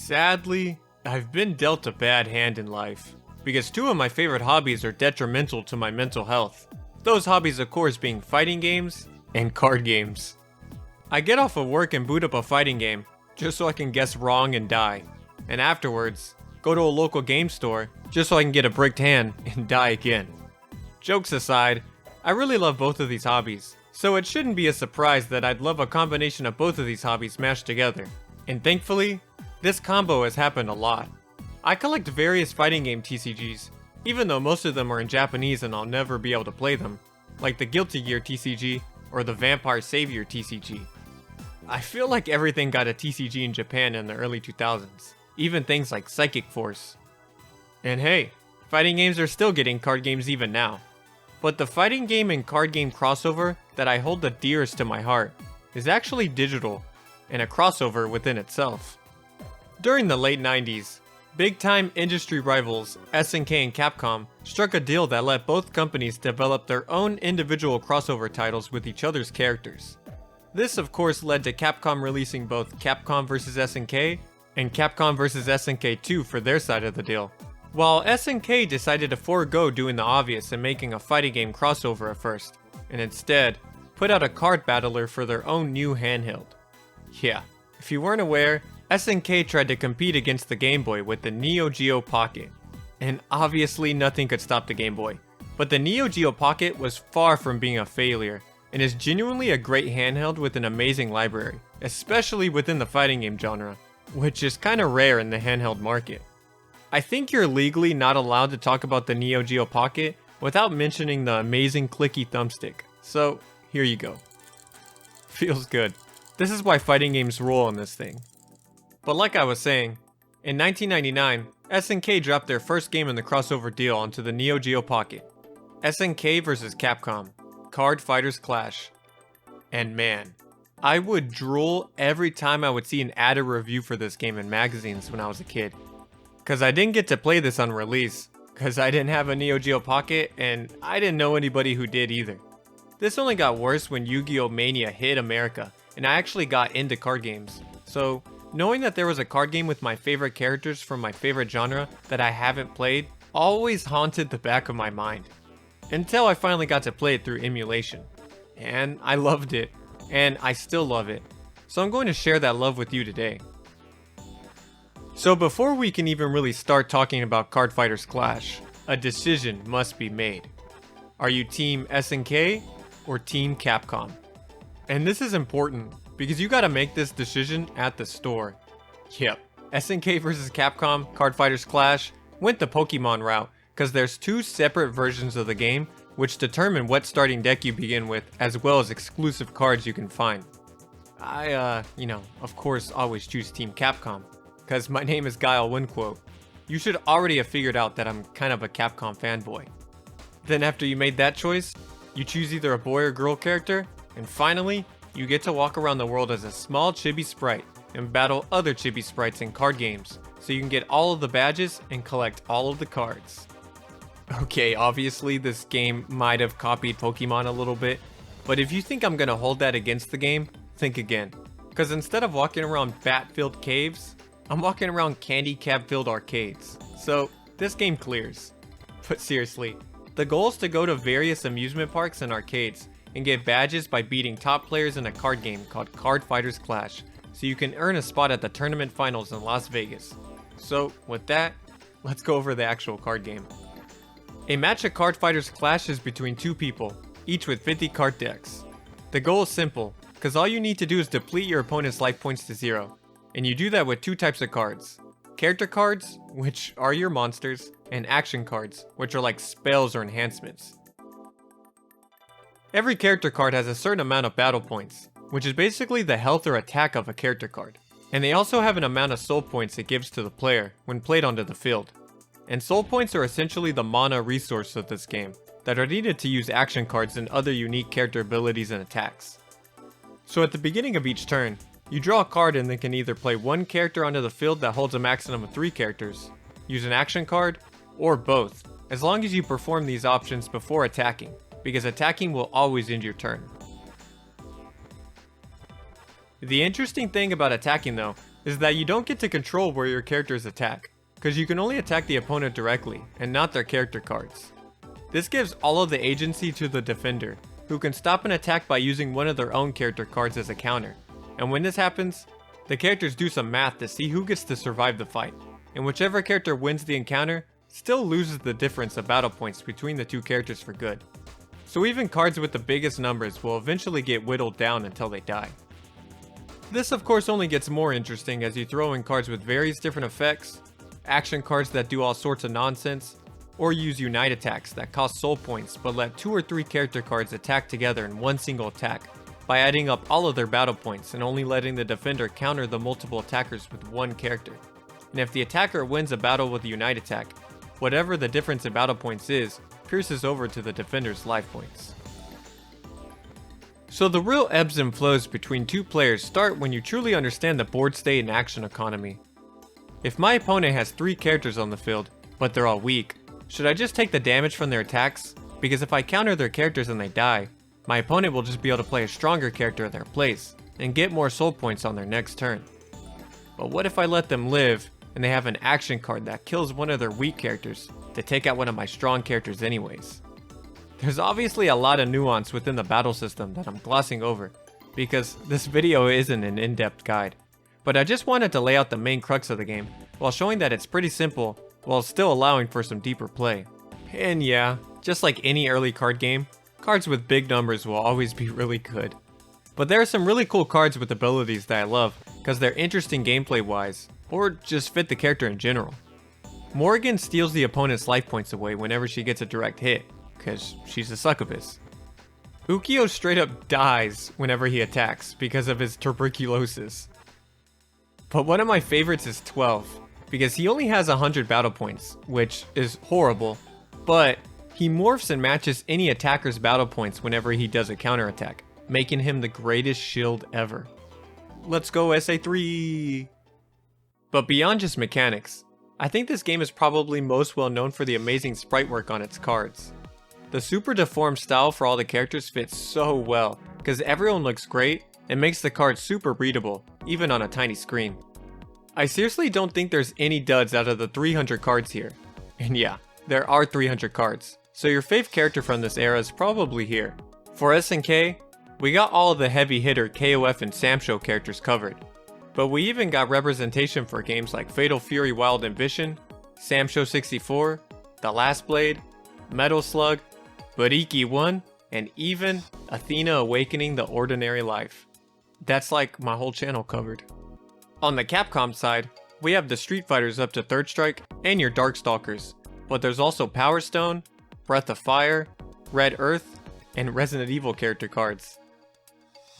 Sadly, I've been dealt a bad hand in life, because two of my favorite hobbies are detrimental to my mental health. Those hobbies of course being fighting games and card games. I get off of work and boot up a fighting game, just so I can guess wrong and die. And afterwards, go to a local game store, just so I can get a bricked hand and die again. Jokes aside, I really love both of these hobbies, so it shouldn't be a surprise that I'd love a combination of both of these hobbies mashed together. And thankfully, this combo has happened a lot. I collect various fighting game TCGs, even though most of them are in Japanese and I'll never be able to play them, like the Guilty Gear TCG or the Vampire Savior TCG. I feel like everything got a TCG in Japan in the early 2000s, even things like Psychic Force. And hey, fighting games are still getting card games even now. But the fighting game and card game crossover that I hold the dearest to my heart is actually digital, and a crossover within itself. During the late 90s, big-time industry rivals SNK and Capcom struck a deal that let both companies develop their own individual crossover titles with each other's characters. This of course led to Capcom releasing both Capcom vs SNK and Capcom vs SNK 2 for their side of the deal, while SNK decided to forego doing the obvious and making a fighting game crossover at first, and instead put out a card battler for their own new handheld. Yeah, if you weren't aware, SNK tried to compete against the Game Boy with the Neo Geo Pocket, and obviously nothing could stop the Game Boy. But the Neo Geo Pocket was far from being a failure, and is genuinely a great handheld with an amazing library, especially within the fighting game genre, which is kinda rare in the handheld market. I think you're legally not allowed to talk about the Neo Geo Pocket without mentioning the amazing clicky thumbstick, so here you go. Feels good. This is why fighting games roll on this thing. But like I was saying, in 1999, SNK dropped their first game in the crossover deal onto the Neo Geo Pocket. SNK vs Capcom Cardfighters Clash. And man, I would drool every time I would see an ad or review for this game in magazines when I was a kid. Cause I didn't get to play this on release, cause I didn't have a Neo Geo Pocket and I didn't know anybody who did either. This only got worse when Yu-Gi-Oh! Mania hit America and I actually got into card games. So knowing that there was a card game with my favorite characters from my favorite genre that I haven't played always haunted the back of my mind. Until I finally got to play it through emulation. And I loved it. And I still love it. So I'm going to share that love with you today. So before we can even really start talking about Cardfighters Clash, a decision must be made. Are you Team SNK or Team Capcom? And this is important because you gotta make this decision at the store. Yep, SNK vs Capcom Cardfighters Clash went the Pokemon route because there's two separate versions of the game which determine what starting deck you begin with as well as exclusive cards you can find. I, of course always choose Team Capcom because my name is Guile Winquote. You should already have figured out that I'm kind of a Capcom fanboy. Then after you made that choice, you choose either a boy or girl character, and finally, you get to walk around the world as a small chibi sprite and battle other chibi sprites in card games, so you can get all of the badges and collect all of the cards. Okay, obviously this game might have copied Pokemon a little bit, but if you think I'm gonna hold that against the game, think again. Cause instead of walking around bat-filled caves, I'm walking around candy cab-filled arcades. So this game clears. But seriously, the goal is to go to various amusement parks and arcades and get badges by beating top players in a card game called Cardfighters Clash, so you can earn a spot at the tournament finals in Las Vegas. So with that, let's go over the actual card game. A match of Cardfighters Clash is between two people, each with 50 card decks. The goal is simple, cause all you need to do is deplete your opponent's life points to 0, and you do that with two types of cards. Character cards, which are your monsters, and action cards, which are like spells or enhancements. Every character card has a certain amount of battle points, which is basically the health or attack of a character card. And they also have an amount of soul points it gives to the player when played onto the field. And soul points are essentially the mana resource of this game, that are needed to use action cards and other unique character abilities and attacks. So at the beginning of each turn, you draw a card and then can either play one character onto the field that holds a maximum of 3 characters, use an action card, or both, as long as you perform these options before attacking, because attacking will always end your turn. The interesting thing about attacking though is that you don't get to control where your characters attack, because you can only attack the opponent directly, and not their character cards. This gives all of the agency to the defender, who can stop an attack by using one of their own character cards as a counter, and when this happens, the characters do some math to see who gets to survive the fight, and whichever character wins the encounter still loses the difference of battle points between the two characters for good. So even cards with the biggest numbers will eventually get whittled down until they die. This of course only gets more interesting as you throw in cards with various different effects, action cards that do all sorts of nonsense, or use unite attacks that cost soul points but let 2 or 3 character cards attack together in one single attack by adding up all of their battle points and only letting the defender counter the multiple attackers with one character. And if the attacker wins a battle with a unite attack, whatever the difference in battle points is, pierces over to the defender's life points. So the real ebbs and flows between two players start when you truly understand the board state and action economy. If my opponent has 3 characters on the field, but they're all weak, should I just take the damage from their attacks? Because if I counter their characters and they die, my opponent will just be able to play a stronger character in their place, and get more soul points on their next turn. But what if I let them live, and they have an action card that kills one of their weak characters to take out one of my strong characters anyways? There's obviously a lot of nuance within the battle system that I'm glossing over, because this video isn't an in-depth guide. But I just wanted to lay out the main crux of the game, while showing that it's pretty simple, while still allowing for some deeper play. And yeah, just like any early card game, cards with big numbers will always be really good. But there are some really cool cards with abilities that I love, because they're interesting gameplay wise, or just fit the character in general. Morrigan steals the opponent's life points away whenever she gets a direct hit, because she's a succubus. Ukyo straight up dies whenever he attacks because of his tuberculosis. But one of my favorites is 12, because he only has 100 battle points, which is horrible, but he morphs and matches any attacker's battle points whenever he does a counterattack, making him the greatest shield ever. Let's go SA3! But beyond just mechanics, I think this game is probably most well known for the amazing sprite work on its cards. The super deformed style for all the characters fits so well, because everyone looks great and makes the cards super readable, even on a tiny screen. I seriously don't think there's any duds out of the 300 cards here. And yeah, there are 300 cards, so your fave character from this era is probably here. For SNK, we got all of the heavy hitter KOF and Samsho characters covered. But we even got representation for games like Fatal Fury Wild Ambition, Samsho 64, The Last Blade, Metal Slug, Bariki 1, and even Athena Awakening the Ordinary Life. That's like my whole channel covered. On the Capcom side, we have the Street Fighters up to 3rd Strike and your Darkstalkers, but there's also Power Stone, Breath of Fire, Red Earth, and Resident Evil character cards.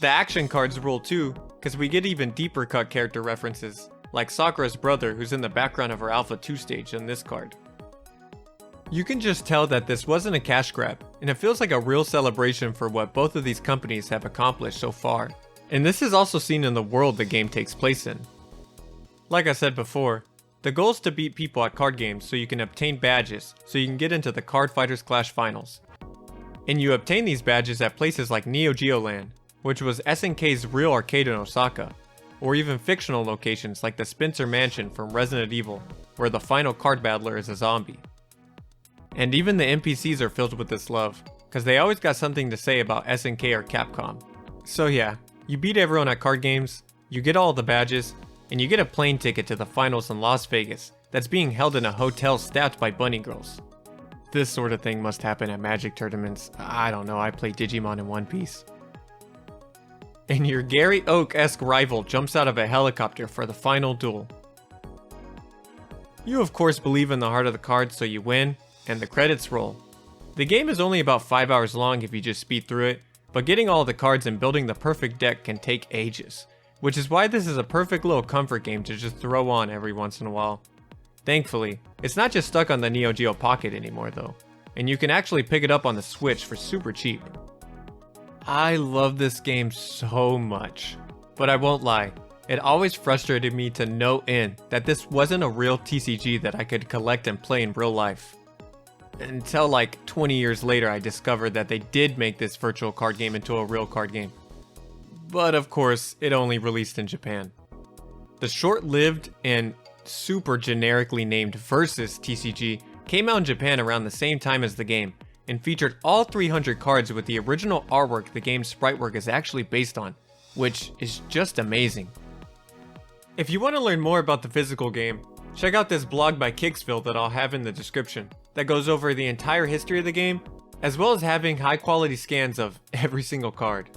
The action cards rule too, because we get even deeper cut character references, like Sakura's brother who's in the background of her Alpha 2 stage on this card. You can just tell that this wasn't a cash grab, and it feels like a real celebration for what both of these companies have accomplished so far. And this is also seen in the world the game takes place in. Like I said before, the goal is to beat people at card games so you can obtain badges so you can get into the Cardfighters Clash finals. And you obtain these badges at places like Neo Geo Land, which was SNK's real arcade in Osaka, or even fictional locations like the Spencer Mansion from Resident Evil, where the final card battler is a zombie. And even the NPCs are filled with this love, because they always got something to say about SNK or Capcom. So yeah, you beat everyone at card games, you get all the badges, and you get a plane ticket to the finals in Las Vegas that's being held in a hotel staffed by bunny girls. This sort of thing must happen at Magic tournaments. I don't know, I play Digimon in One Piece. And your Gary Oak-esque rival jumps out of a helicopter for the final duel. You of course believe in the heart of the cards, so you win, and the credits roll. The game is only about 5 hours long if you just speed through it, but getting all the cards and building the perfect deck can take ages, which is why this is a perfect little comfort game to just throw on every once in a while. Thankfully, it's not just stuck on the Neo Geo Pocket anymore though, and you can actually pick it up on the Switch for super cheap. I love this game so much, but I won't lie, it always frustrated me to no end that this wasn't a real TCG that I could collect and play in real life. Until like 20 years later I discovered that they did make this virtual card game into a real card game. But of course, it only released in Japan. The short-lived and super generically named Versus TCG came out in Japan around the same time as the game, and featured all 300 cards with the original artwork the game's sprite work is actually based on, which is just amazing. If you want to learn more about the physical game, check out this blog by Kicksville that I'll have in the description, that goes over the entire history of the game, as well as having high quality scans of every single card.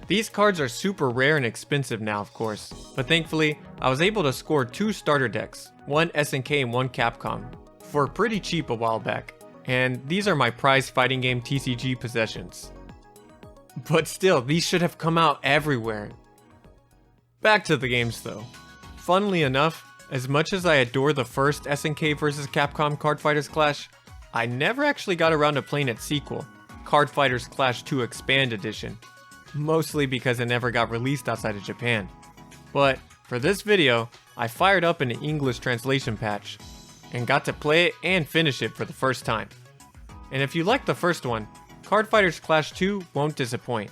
These cards are super rare and expensive now, of course, but thankfully, I was able to score 2 starter decks, one SNK and one Capcom, for pretty cheap a while back, and these are my prized fighting game TCG possessions. But still, these should have come out everywhere. Back to the games though. Funnily enough, as much as I adore the first SNK vs Capcom Cardfighters Clash, I never actually got around to playing its sequel, Cardfighters Clash 2 Expand Edition. Mostly because it never got released outside of Japan. But for this video, I fired up an English translation patch, and got to play it and finish it for the first time. And if you like the first one, Cardfighters Clash 2 won't disappoint.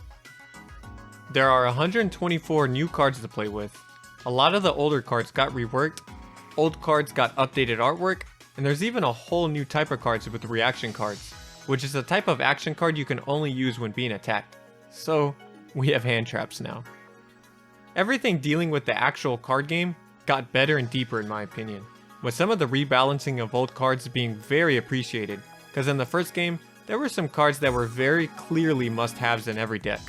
There are 124 new cards to play with, a lot of the older cards got reworked, old cards got updated artwork, and there's even a whole new type of cards with reaction cards, which is a type of action card you can only use when being attacked. So, we have hand traps now. Everything dealing with the actual card game got better and deeper in my opinion, with some of the rebalancing of old cards being very appreciated, because in the first game, there were some cards that were very clearly must-haves in every deck.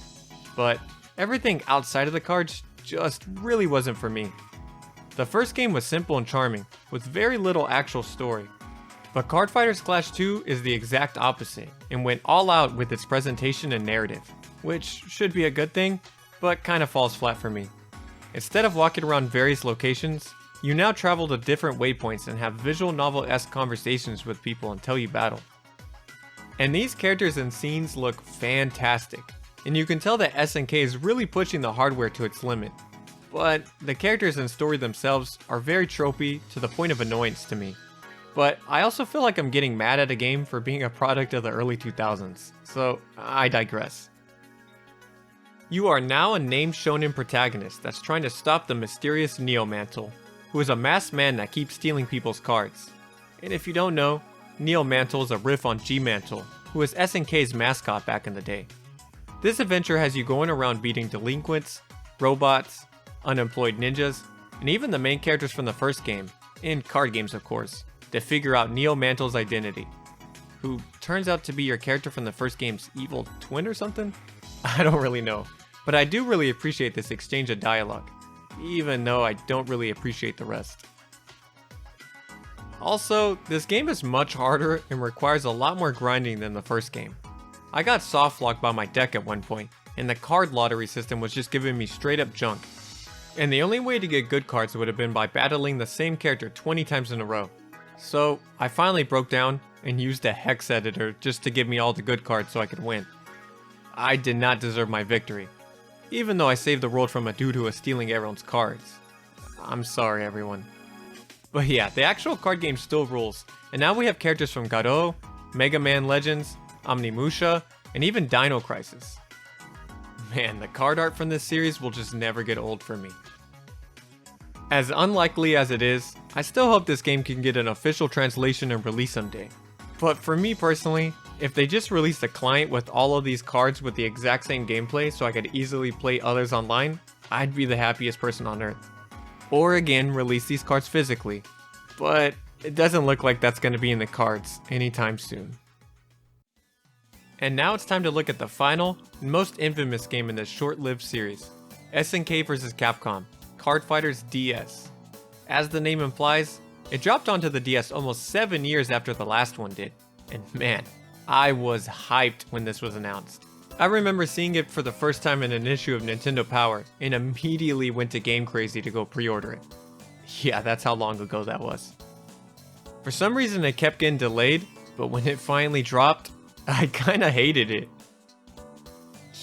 But everything outside of the cards just really wasn't for me. The first game was simple and charming, with very little actual story. But Cardfighters Clash 2 is the exact opposite, and went all out with its presentation and narrative, which should be a good thing, but kinda falls flat for me. Instead of walking around various locations, you now travel to different waypoints and have visual novel-esque conversations with people until you battle. And these characters and scenes look fantastic, and you can tell that SNK is really pushing the hardware to its limit. But the characters and story themselves are very tropey to the point of annoyance to me. But I also feel like I'm getting mad at a game for being a product of the early 2000s, so I digress. You are now a named shonen protagonist that's trying to stop the mysterious Neomantle, who is a masked man that keeps stealing people's cards. And if you don't know, Neomantle is a riff on G-Mantle, who was SNK's mascot back in the day. This adventure has you going around beating delinquents, robots, unemployed ninjas, and even the main characters from the first game, in card games of course, to figure out Neomantle's identity, who turns out to be your character from the first game's evil twin or something? I don't really know, but I do really appreciate this exchange of dialogue, even though I don't really appreciate the rest. Also, this game is much harder and requires a lot more grinding than the first game. I got soft locked by my deck at one point, and the card lottery system was just giving me straight up junk. And the only way to get good cards would have been by battling the same character 20 times in a row. So I finally broke down and used a hex editor just to give me all the good cards so I could win. I did not deserve my victory, even though I saved the world from a dude who was stealing everyone's cards. I'm sorry everyone. But yeah, the actual card game still rules, and now we have characters from Garou, Mega Man Legends, Omnimusha, and even Dino Crisis. Man, the card art from this series will just never get old for me. As unlikely as it is, I still hope this game can get an official translation and release someday. But for me personally, if they just released a client with all of these cards with the exact same gameplay so I could easily play others online, I'd be the happiest person on earth. Or again, release these cards physically. But it doesn't look like that's going to be in the cards anytime soon. And now it's time to look at the final and most infamous game in this short-lived series, SNK vs Capcom, Cardfighters DS. As the name implies, it dropped onto the DS almost 7 years after the last one did, and man, I was hyped when this was announced. I remember seeing it for the first time in an issue of Nintendo Power, and immediately went to Game Crazy to go pre-order it. Yeah, that's how long ago that was. For some reason it kept getting delayed, but when it finally dropped, I kinda hated it.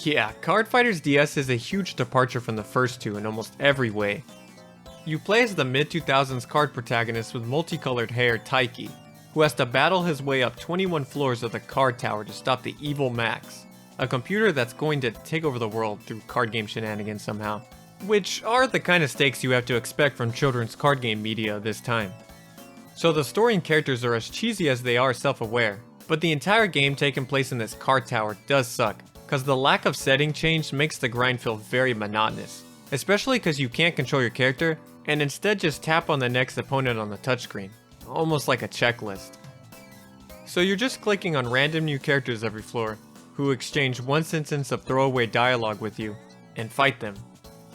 Yeah, Cardfighters DS is a huge departure from the first two in almost every way. You play as the mid-2000s card protagonist with multicolored hair Taiki, who has to battle his way up 21 floors of the card tower to stop the evil Max, a computer that's going to take over the world through card game shenanigans somehow. which are the kind of stakes you have to expect from children's card game media this time. So the story and characters are as cheesy as they are self-aware, but the entire game taking place in this card tower does suck, cause the lack of setting change makes the grind feel very monotonous, especially cause you can't control your character and instead just tap on the next opponent on the touchscreen, almost like a checklist. So you're just clicking on random new characters every floor, who exchange one sentence of throwaway dialogue with you, and fight them.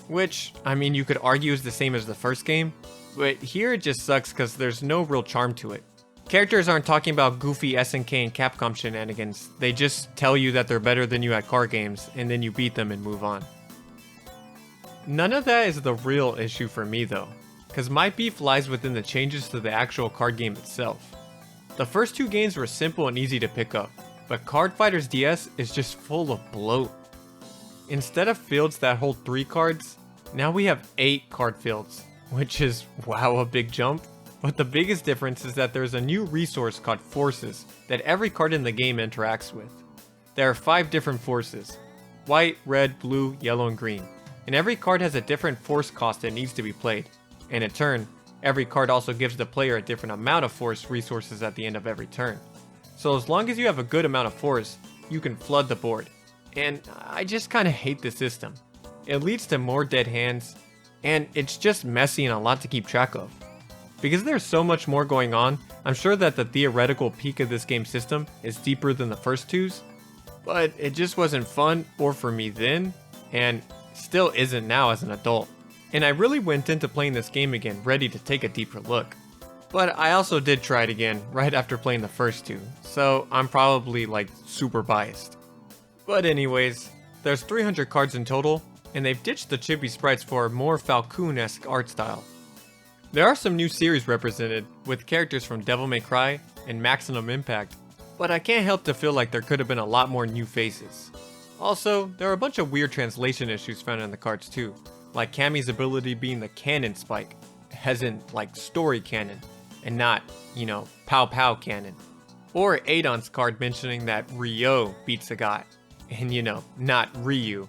Which, I mean, you could argue is the same as the first game, but here it just sucks cause there's no real charm to it. Characters aren't talking about goofy SNK and Capcom shenanigans, they just tell you that they're better than you at card games, and then you beat them and move on. None of that is the real issue for me though, cause my beef lies within the changes to the actual card game itself. The first two games were simple and easy to pick up, but Cardfighters DS is just full of bloat. Instead of fields that hold 3 cards, now we have 8 card fields, which is, wow, a big jump. But the biggest difference is that there's a new resource called forces that every card in the game interacts with. There are 5 different forces: white, red, blue, yellow, and green. And every card has a different force cost that needs to be played. And in turn, every card also gives the player a different amount of force resources at the end of every turn. So as long as you have a good amount of force, you can flood the board. And I just kinda hate this system. It leads to more dead hands, and it's just messy and a lot to keep track of. Because there's so much more going on, I'm sure that the theoretical peak of this game system is deeper than the first two's, but it just wasn't fun or for me then, and still isn't now as an adult. And I really went into playing this game again ready to take a deeper look. But I also did try it again right after playing the first two, so I'm probably like super biased. But anyways, there's 300 cards in total, and they've ditched the chibi sprites for a more Falcoon-esque art style. There are some new series represented, with characters from Devil May Cry and Maximum Impact, but I can't help to feel like there could have been a lot more new faces. Also, there are a bunch of weird translation issues found in the cards too, like Cammy's ability being the cannon spike, as in like story canon, and not, you know, pow pow cannon. Or Adon's card mentioning that Ryo beats a guy, and you know, not Ryu.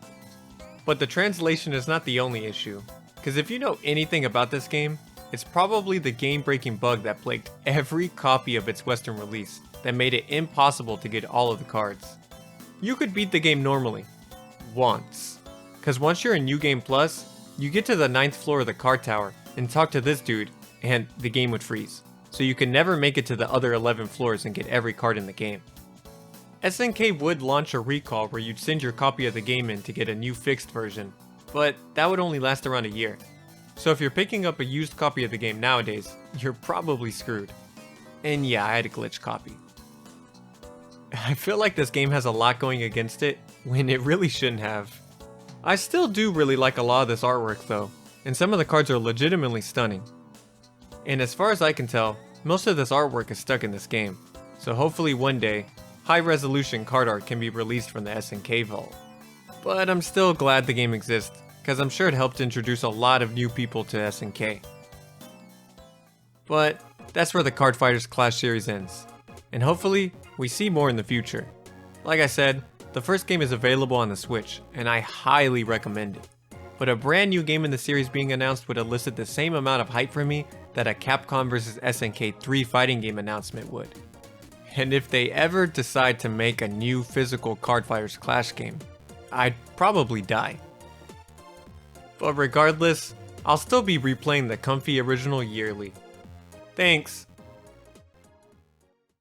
But the translation is not the only issue, because if you know anything about this game, it's probably the game-breaking bug that plagued every copy of its Western release that made it impossible to get all of the cards. You could beat the game normally, once, because once you're in New Game Plus, you get to the 9th floor of the card tower and talk to this dude, and the game would freeze, so you can never make it to the other 11 floors and get every card in the game. SNK would launch a recall where you'd send your copy of the game in to get a new fixed version, but that would only last around a year. So if you're picking up a used copy of the game nowadays, you're probably screwed. And yeah, I had a glitch copy. I feel like this game has a lot going against it, when it really shouldn't have. I still do really like a lot of this artwork though, and some of the cards are legitimately stunning. And as far as I can tell, most of this artwork is stuck in this game, so hopefully one day, high-resolution card art can be released from the SNK vault. But I'm still glad the game exists, because I'm sure it helped introduce a lot of new people to SNK. But that's where the Cardfighters Clash series ends, and hopefully we see more in the future. Like I said, the first game is available on the Switch, and I highly recommend it. But a brand new game in the series being announced would elicit the same amount of hype from me that a Capcom vs SNK 3 fighting game announcement would. And if they ever decide to make a new physical Cardfighters Clash game, I'd probably die. But regardless, I'll still be replaying the comfy original yearly. Thanks!